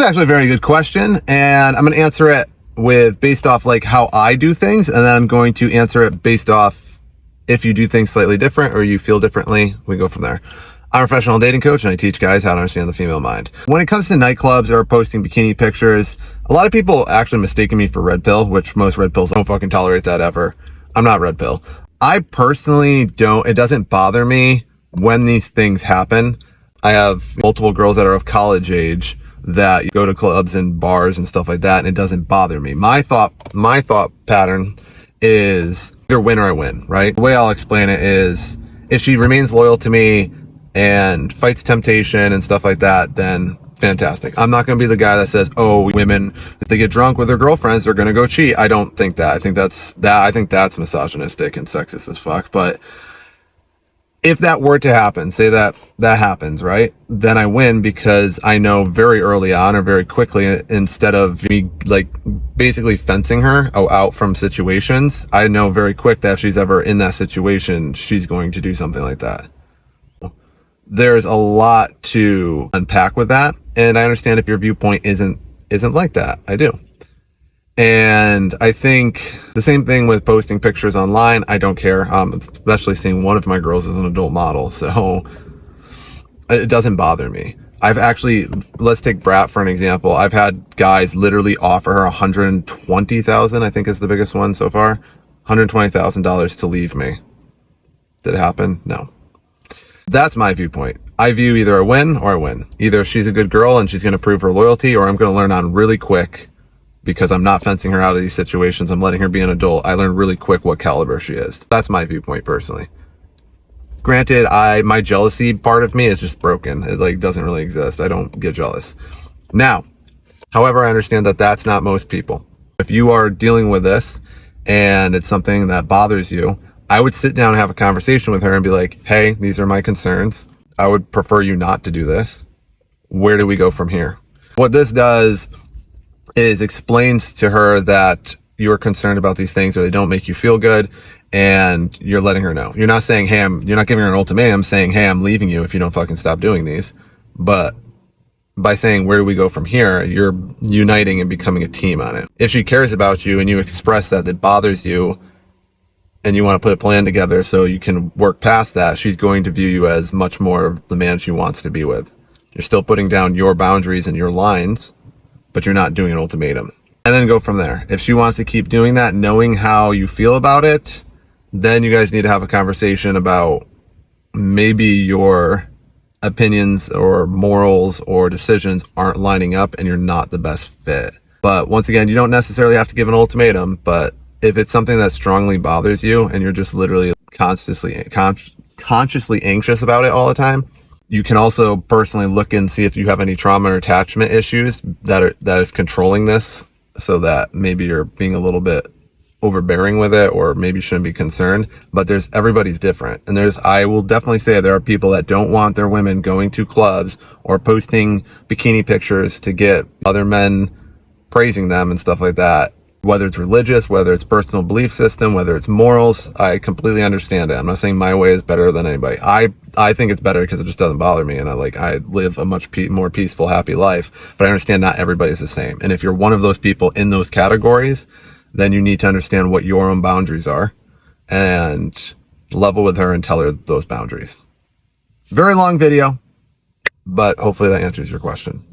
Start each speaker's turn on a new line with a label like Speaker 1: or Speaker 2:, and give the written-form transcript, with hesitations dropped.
Speaker 1: actually a very good question, and I'm going to answer it with based off like how I do things, and then I'm going to answer it based off if you do things slightly different or you feel differently. We go from there. I'm a professional dating coach, and I teach guys how to understand the female mind. When it comes to nightclubs or posting bikini pictures, a lot of people actually mistaken me for red pill, which most red pills don't fucking tolerate that ever. I'm not red pill. I personally don't, it doesn't bother me when these things happen. I have multiple girls that are of college age that go to clubs and bars and stuff like that, and it doesn't bother me. My thought pattern is either win or I win, right? The way I'll explain it is if she remains loyal to me and fights temptation and stuff like that, then fantastic. I'm not going to be the guy that says, oh, women, if they get drunk with their girlfriends, they're going to go cheat. I don't think that. I think that's misogynistic and sexist as fuck. But if that were to happen, say that happens, right? Then I win because I know very early on or very quickly, instead of me like basically fencing her out from situations, I know very quick that if she's ever in that situation, she's going to do something like that. There's a lot to unpack with that, and I understand if your viewpoint isn't like that. I do. And I think the same thing with posting pictures online. I don't care, especially seeing one of my girls as an adult model, so it doesn't bother me. I've actually, let's take Brat for an example. I've had guys literally offer her $120,000, I think is the biggest one so far, $120,000 to leave me. Did it happen? No. That's my viewpoint. I view either a win or a win. Either she's a good girl and she's going to prove her loyalty, or I'm going to learn on really quick, because I'm not fencing her out of these situations. I'm letting her be an adult. I learned really quick what caliber she is. That's my viewpoint personally. Granted, my jealousy part of me is just broken. It like doesn't really exist. I don't get jealous. Now, however, I understand that that's not most people. If you are dealing with this and it's something that bothers you, I would sit down and have a conversation with her and be like, hey, these are my concerns. I would prefer you not to do this. Where do we go from here? What this does is explains to her that you're concerned about these things or they don't make you feel good, and you're letting her know. You're not saying, hey, you're not giving her an ultimatum saying, hey, I'm leaving you if you don't fucking stop doing these. But by saying, where do we go from here, you're uniting and becoming a team on it. If she cares about you and you express that it bothers you and you want to put a plan together so you can work past that, she's going to view you as much more of the man she wants to be with. You're still putting down your boundaries and your lines, but you're not doing an ultimatum. And then go from there. If she wants to keep doing that, knowing how you feel about it, then you guys need to have a conversation about maybe your opinions or morals or decisions aren't lining up and you're not the best fit. But once again, you don't necessarily have to give an ultimatum, but if it's something that strongly bothers you and you're just literally consciously anxious about it all the time, you can also personally look and see if you have any trauma or attachment issues that is controlling this, so that maybe you're being a little bit overbearing with it, or maybe you shouldn't be concerned. But everybody's different. And I will definitely say there are people that don't want their women going to clubs or posting bikini pictures to get other men praising them and stuff like that. Whether it's religious, whether it's personal belief system, whether it's morals, I completely understand it. I'm not saying my way is better than anybody. I think it's better because it just doesn't bother me, and I live a much more peaceful, happy life. But I understand not everybody's the same. And if you're one of those people in those categories, then you need to understand what your own boundaries are and level with her and tell her those boundaries. Very long video, but hopefully that answers your question.